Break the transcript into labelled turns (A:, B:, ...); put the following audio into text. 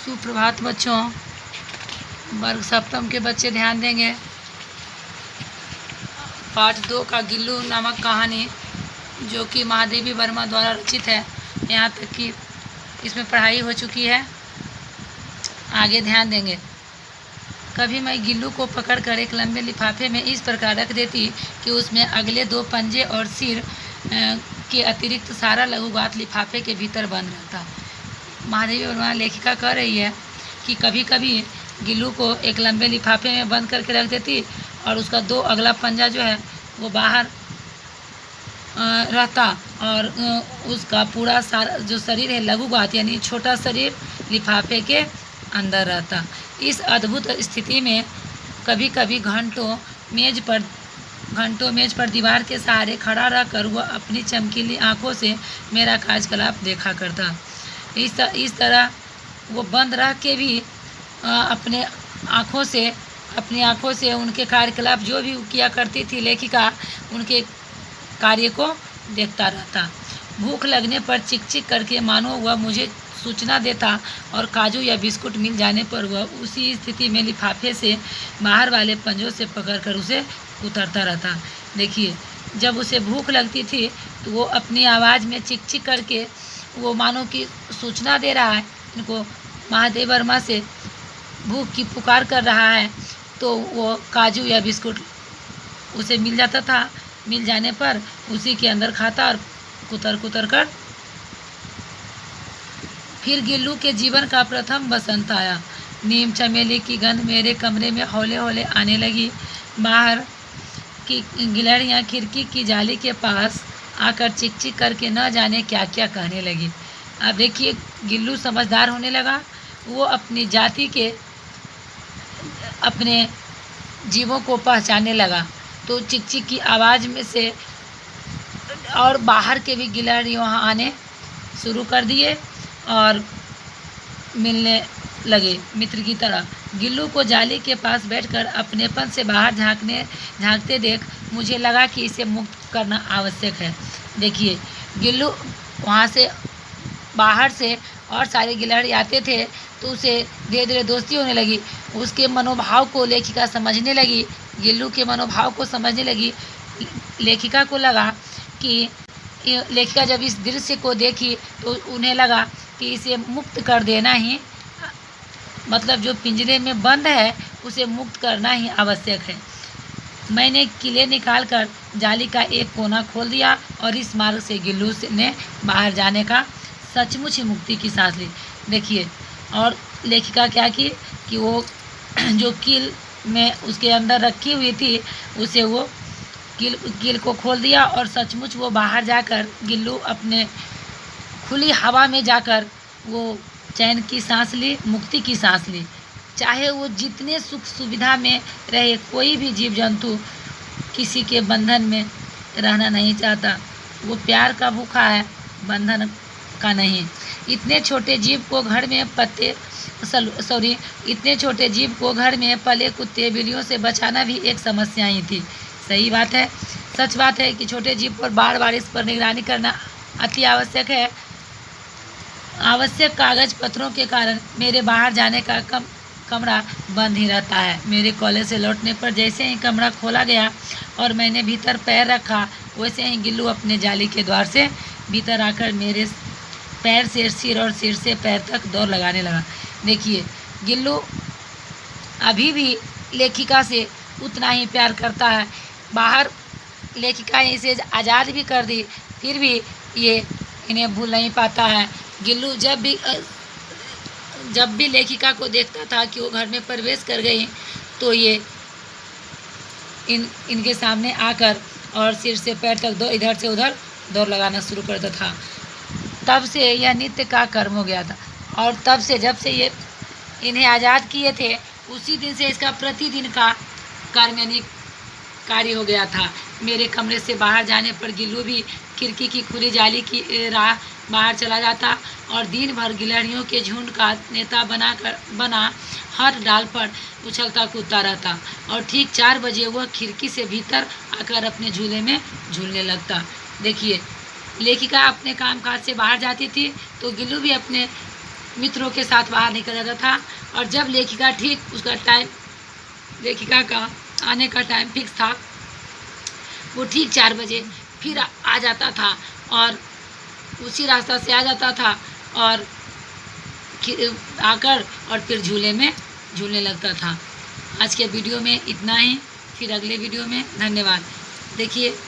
A: सुप्रभात बच्चों। वर्ग सप्तम के बच्चे ध्यान देंगे। पाठ 2 का गिल्लू नामक कहानी, जो कि महादेवी वर्मा द्वारा रचित है। यहाँ तक कि इसमें पढ़ाई हो चुकी है। आगे ध्यान देंगे। कभी मैं गिल्लू को पकड़कर एक लंबे लिफाफे में इस प्रकार रख देती कि उसमें अगले 2 पंजे और सिर के अतिरिक्त सारा लघुगात लिफाफे के भीतर बंद रहता। महादेवी वर्मा लेखिका कह रही है कि कभी कभी गिल्लू को एक लंबे लिफाफे में बंद करके रख देती और उसका 2 अगला पंजा जो है वो बाहर रहता और उसका पूरा सारा जो शरीर है लघुगात यानी छोटा शरीर लिफाफे के अंदर रहता। इस अद्भुत स्थिति में कभी कभी घंटों मेज पर दीवार के सहारे खड़ा रहकर वह अपनी चमकीली आंखों से मेरा कार्यकलाप देखा करता। इस तरह वो बंद रह के भी अपनी आँखों से उनके कार्यकलाप जो भी किया करती थी लेखिका, उनके कार्य को देखता रहता। भूख लगने पर चिक चिक करके मानो वह मुझे सूचना देता और काजू या बिस्कुट मिल जाने पर वह उसी स्थिति में लिफाफे से बाहर वाले पंजों से पकड़कर उसे उतरता रहता। देखिए, जब उसे भूख लगती थी तो वो अपनी आवाज़ में चिक चिक करके वो मानो कि सूचना दे रहा है इनको, महादेव वर्मा से भूख की पुकार कर रहा है, तो वो काजू या बिस्कुट उसे मिल जाता था। मिल जाने पर उसी के अंदर खाता और कुतर कर। फिर गिल्लू के जीवन का प्रथम बसंत आया। नीम चमेली की गंध मेरे कमरे में हौले हौले आने लगी। बाहर की गिलहरियाँ खिड़की की जाली के पास आकर चिक चिक करके न जाने क्या क्या कहने लगी। अब देखिए, गिल्लू समझदार होने लगा। वो अपनी जाति के अपने जीवों को पहचानने लगा। तो चिक चिक की आवाज़ में से और बाहर के भी गिलहरी वहाँ आने शुरू कर दिए और मिलने लगे मित्र की तरह। गिल्लू को जाली के पास बैठकर अपनेपन से बाहर झांकते देख मुझे लगा कि इसे मुक्त करना आवश्यक है। देखिए, गिल्लू वहाँ से बाहर से और सारे गिलहरी आते थे तो उसे धीरे धीरे दोस्ती होने लगी। उसके मनोभाव को लेखिका समझने लगी, गिल्लू के मनोभाव को समझने लगी। लेखिका को लगा कि लेखिका जब इस दृश्य को देखी तो उन्हें लगा कि इसे मुक्त कर देना ही, मतलब जो पिंजरे में बंद है उसे मुक्त करना ही आवश्यक है। मैंने किले निकालकर जाली का एक कोना खोल दिया और इस मार्ग से गिल्लू ने बाहर जाने का सचमुच ही मुक्ति की सांस ली। देखिए, और लेखिका क्या की कि वो जो कील में उसके अंदर रखी हुई थी उसे वो कील को खोल दिया और सचमुच वो बाहर जाकर गिल्लू अपने खुली हवा में जाकर वो चैन की सांस ली, मुक्ति की सांस ली। चाहे वो जितने सुख सुविधा में रहे, कोई भी जीव जंतु किसी के बंधन में रहना नहीं चाहता। वो प्यार का भूखा है, बंधन का नहीं। इतने छोटे जीव को घर में पले कुत्ते बिल्लियों से बचाना भी एक समस्या ही थी। सही बात है, सच बात है कि छोटे जीव पर बार बार इस पर निगरानी करना अति आवश्यक है। आवश्यक कागज पत्रों के कारण मेरे बाहर जाने का कमरा बंद ही रहता है। मेरे कॉलेज से लौटने पर जैसे ही कमरा खोला गया और मैंने भीतर पैर रखा, वैसे ही गिल्लू अपने जाली के द्वार से भीतर आकर मेरे पैर से सिर और सिर से पैर तक दौड़ लगाने लगा। देखिए, गिल्लू अभी भी लेखिका से उतना ही प्यार करता है। बाहर लेखिका ने इसे आज़ाद भी कर दी, फिर भी ये इन्हें भूल नहीं पाता है। गिल्लू जब भी लेखिका को देखता था कि वो घर में प्रवेश कर गई तो ये इनके सामने आकर और सिर से पैर तक इधर से उधर दौड़ लगाना शुरू करता था। तब से यह नित्य का कर्म हो गया था और तब से जब से ये इन्हें आज़ाद किए थे उसी दिन से इसका प्रतिदिन का कर्म यानी कार्य हो गया था। मेरे कमरे से बाहर जाने पर गिल्लू भी खिड़की की खुली जाली की राह बाहर चला जाता और दिन भर गिलहरियों के झुंड का नेता बना हर डाल पर उछलता कूदता रहता और ठीक 4 बजे वह खिड़की से भीतर आकर अपने झूले में झूलने लगता। देखिए, लेखिका अपने कामकाज से बाहर जाती थी तो गिल्लू भी अपने मित्रों के साथ बाहर निकल जाता था। और जब लेखिका ठीक उसका टाइम, लेखिका का आने का टाइम फिक्स था, वो ठीक 4 बजे फिर आ जाता था और उसी रास्ता से आ जाता था और आकर और फिर झूले में झूलने लगता था। आज के वीडियो में इतना ही, फिर अगले वीडियो में। धन्यवाद। देखिए।